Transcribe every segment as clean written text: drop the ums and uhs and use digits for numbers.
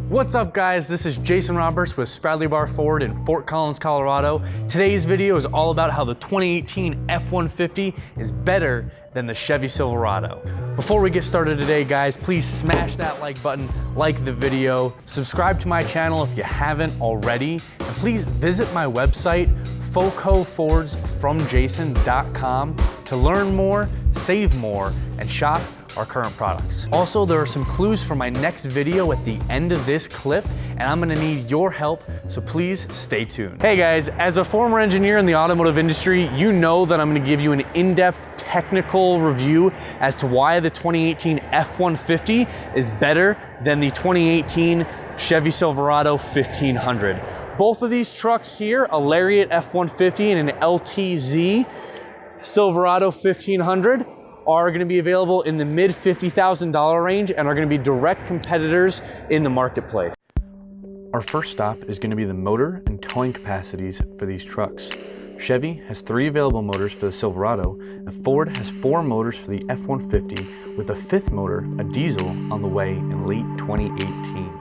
What's up guys, this is Jason Roberts with Bradley Bar Ford in Fort Collins, Colorado. Today's video is all about how the 2018 F-150 is better than the Chevy Silverado. Before we get started today guys, please smash that like button, like the video, subscribe to my channel if you haven't already, and please visit my website, focofordsfromjason.com to learn more, save more, and shop our current products. Also, there are some clues for my next video at the end of this clip, and I'm gonna need your help, so please stay tuned. Hey guys, as a former engineer in the automotive industry, you know that I'm gonna give you an in-depth technical review as to why the 2018 F-150 is better than the 2018 Chevy Silverado 1500. Both of these trucks here, a Lariat F-150 and an LTZ Silverado 1500, are going to be available in the mid $50,000 range and are going to be direct competitors in the marketplace. Our first stop is going to be the motor and towing capacities for these trucks. Chevy has 3 available motors for the Silverado, and Ford has 4 motors for the F-150, with a 5th motor, a diesel, on the way in late 2018.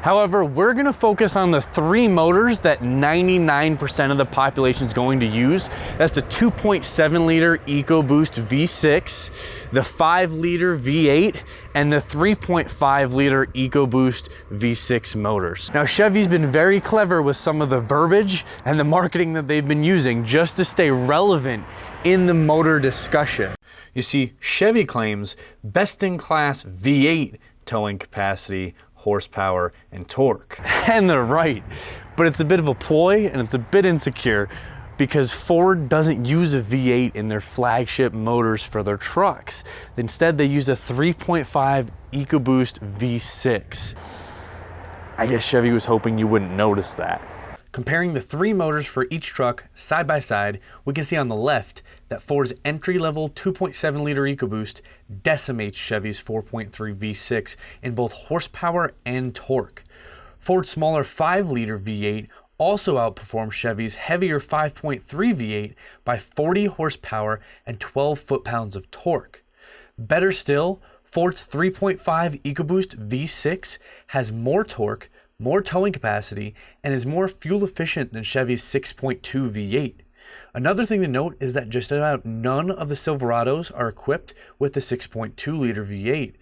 However, we're gonna focus on the 3 motors that 99% of the population is going to use. That's the 2.7 liter EcoBoost V6, the 5 liter V8, and the 3.5 liter EcoBoost V6 motors. Now, Chevy's been very clever with some of the verbiage and the marketing that they've been using just to stay relevant in the motor discussion. You see, Chevy claims best-in-class V8 towing capacity, horsepower, and torque. And they're right, but it's a bit of a ploy and it's a bit insecure because Ford doesn't use a V8 in their flagship motors for their trucks. Instead, they use a 3.5 EcoBoost V6. I guess Chevy was hoping you wouldn't notice that. Comparing the 3 motors for each truck side by side, we can see on the left that Ford's entry-level 2.7 liter EcoBoost decimates Chevy's 4.3 V6 in both horsepower and torque. Ford's smaller 5 liter V8 also outperforms Chevy's heavier 5.3 V8 by 40 horsepower and 12 foot-pounds of torque. Better still, Ford's 3.5 EcoBoost V6 has more torque, more towing capacity, and is more fuel efficient than Chevy's 6.2 V8. Another thing to note is that just about none of the Silverados are equipped with the 6.2 liter V8.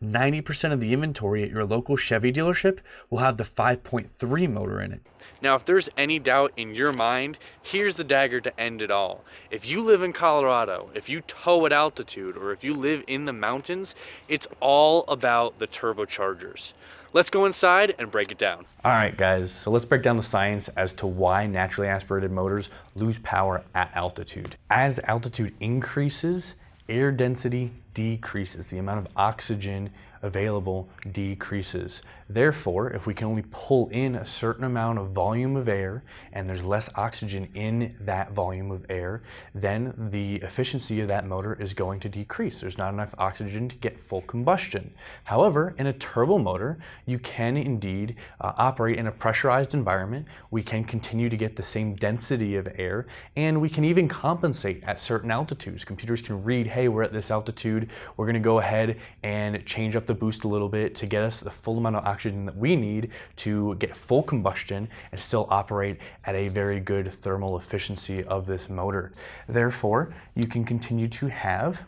90% of the inventory at your local Chevy dealership will have the 5.3 motor in it. Now, if there's any doubt in your mind, here's the dagger to end it all. If you live in Colorado, if you tow at altitude, or if you live in the mountains, it's all about the turbochargers. Let's go inside and break it down. All right, guys, so let's break down the science as to why naturally aspirated motors lose power at altitude. As altitude increases, air density decreases. The amount of oxygen available decreases. Therefore, if we can only pull in a certain amount of volume of air and there's less oxygen in that volume of air, then the efficiency of that motor is going to decrease. There's not enough oxygen to get full combustion. However, in a turbo motor, you can indeed operate in a pressurized environment. We can continue to get the same density of air, and we can even compensate at certain altitudes. Computers can read, hey, we're at this altitude, we're gonna go ahead and change up the boost a little bit to get us the full amount of oxygen that we need to get full combustion and still operate at a very good thermal efficiency of this motor. Therefore, you can continue to have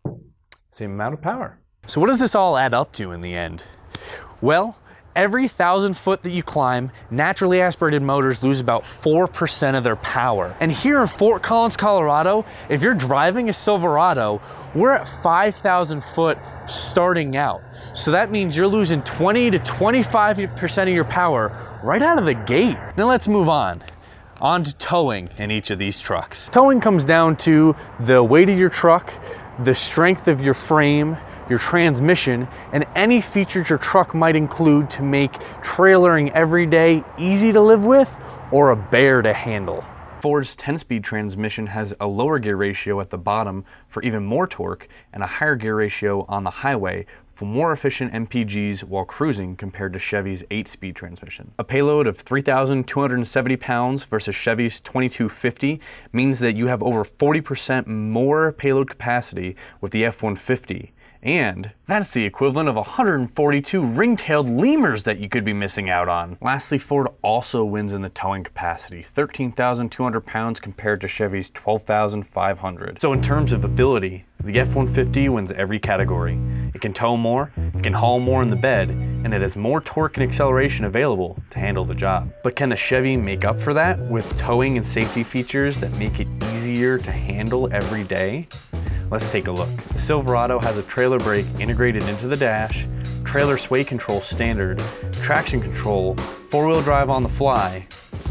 the same amount of power. So what does this all add up to in the end? Well, every 1,000 foot that you climb, naturally aspirated motors lose about 4% of their power. And here in Fort Collins, Colorado, if you're driving a Silverado, we're at 5,000 foot starting out. So that means you're losing 20 to 25% of your power right out of the gate. Now let's move on to towing in each of these trucks. Towing comes down to the weight of your truck, the strength of your frame, your transmission, and any features your truck might include to make trailering every day easy to live with or a bear to handle. Ford's 10-speed transmission has a lower gear ratio at the bottom for even more torque and a higher gear ratio on the highway for more efficient MPGs while cruising compared to Chevy's 8-speed transmission. A payload of 3,270 pounds versus Chevy's 2,250 means that you have over 40% more payload capacity with the F-150, And that's the equivalent of 142 ring-tailed lemurs that you could be missing out on. Lastly, Ford also wins in the towing capacity, 13,200 pounds compared to Chevy's 12,500. So in terms of ability, the F-150 wins every category. It can tow more, it can haul more in the bed, and it has more torque and acceleration available to handle the job. But can the Chevy make up for that with towing and safety features that make it easier to handle every day? Let's take a look. The Silverado has a trailer brake integrated into the dash, trailer sway control standard, traction control, four-wheel drive on the fly,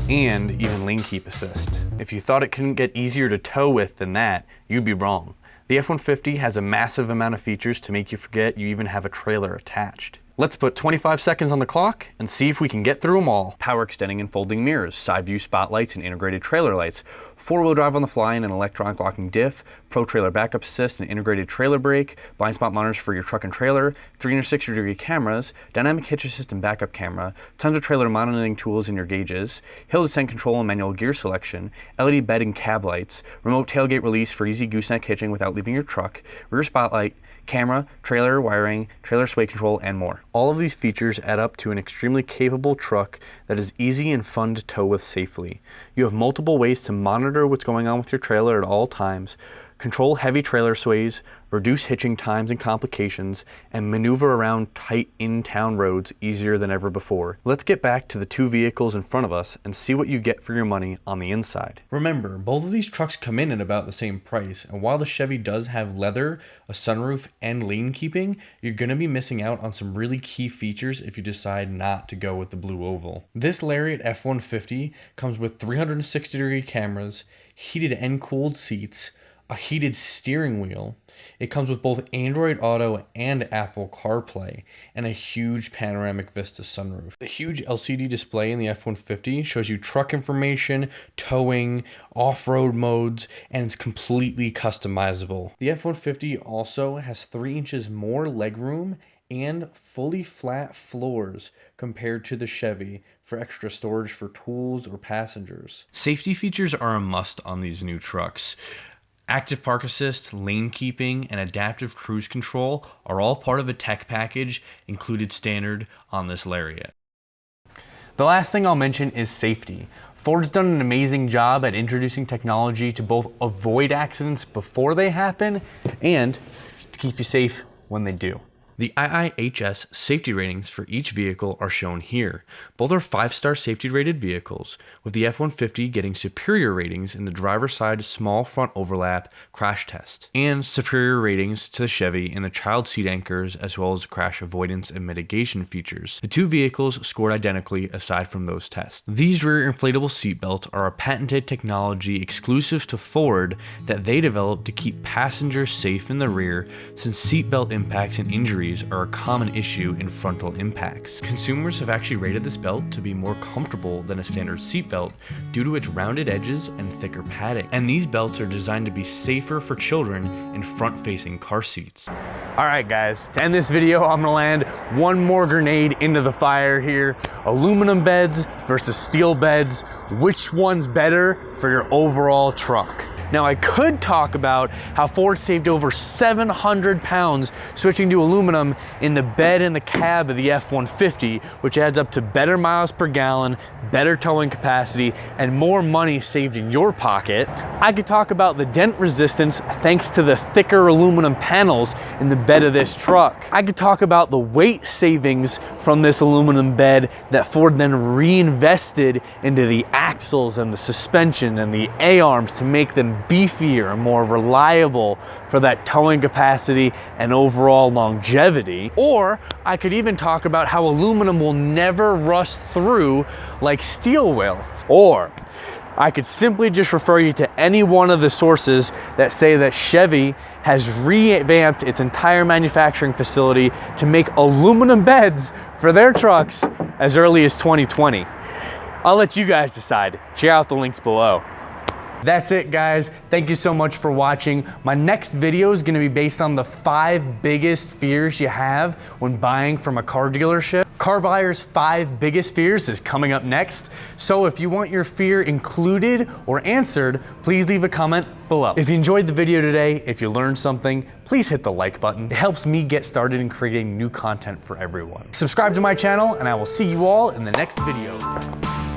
and even lane keep assist. If you thought it couldn't get easier to tow with than that, you'd be wrong. The F-150 has a massive amount of features to make you forget you even have a trailer attached. Let's put 25 seconds on the clock and see if we can get through them all. Power extending and folding mirrors, side view spotlights and integrated trailer lights, four-wheel drive on the fly and an electronic locking diff, pro trailer backup assist and integrated trailer brake, blind spot monitors for your truck and trailer, 360-degree cameras, dynamic hitch assist and backup camera, tons of trailer monitoring tools in your gauges, hill descent control and manual gear selection, LED bed and cab lights, remote tailgate release for easy gooseneck hitching without leaving your truck, rear spotlight, camera, trailer wiring, trailer sway control, and more. All of these features add up to an extremely capable truck that is easy and fun to tow with safely. You have multiple ways to monitor what's going on with your trailer at all times, control heavy trailer sways, reduce hitching times and complications, and maneuver around tight in-town roads easier than ever before. Let's get back to the two vehicles in front of us and see what you get for your money on the inside. Remember, both of these trucks come in at about the same price, and while the Chevy does have leather, a sunroof, and lane keeping, you're going to be missing out on some really key features if you decide not to go with the blue oval. This Lariat F-150 comes with 360-degree cameras, heated and cooled seats, a heated steering wheel. It comes with both Android Auto and Apple CarPlay, and a huge panoramic Vista sunroof. The huge LCD display in the F-150 shows you truck information, towing, off-road modes, and it's completely customizable. The F-150 also has 3 inches more legroom and fully flat floors compared to the Chevy for extra storage for tools or passengers. Safety features are a must on these new trucks. Active Park Assist, lane keeping, and adaptive cruise control are all part of a tech package included standard on this Lariat. The last thing I'll mention is safety. Ford's done an amazing job at introducing technology to both avoid accidents before they happen and to keep you safe when they do. The IIHS safety ratings for each vehicle are shown here. Both are 5-star safety rated vehicles, with the F-150 getting superior ratings in the driver's side small front overlap crash test, and superior ratings to the Chevy in the child seat anchors as well as crash avoidance and mitigation features. The two vehicles scored identically aside from those tests. These rear inflatable seatbelts are a patented technology exclusive to Ford that they developed to keep passengers safe in the rear, since seatbelt impacts and injuries are a common issue in frontal impacts. Consumers have actually rated this belt to be more comfortable than a standard seatbelt due to its rounded edges and thicker padding. And these belts are designed to be safer for children in front-facing car seats. All right, guys, to end this video, I'm gonna land one more grenade into the fire here. Aluminum beds versus steel beds. Which one's better for your overall truck? Now, I could talk about how Ford saved over 700 pounds switching to aluminum in the bed and the cab of the F-150, which adds up to better miles per gallon, better towing capacity, and more money saved in your pocket. I could talk about the dent resistance thanks to the thicker aluminum panels in the bed of this truck. I could talk about the weight savings from this aluminum bed that Ford then reinvested into the axles and the suspension and the A-arms to make them beefier and more reliable for that towing capacity and overall longevity. Or I could even talk about how aluminum will never rust through like steel will. Or I could simply just refer you to any one of the sources that say that Chevy has revamped its entire manufacturing facility to make aluminum beds for their trucks as early as 2020. I'll let you guys decide. Check out the links below. That's it, guys. Thank you so much for watching. My next video is going to be based on the 5 biggest fears you have when buying from a car dealership. Car buyers' 5 biggest fears is coming up next. So if you want your fear included or answered, please leave a comment below. If you enjoyed the video today, if you learned something, please hit the like button. It helps me get started in creating new content for everyone. Subscribe to my channel and I will see you all in the next video.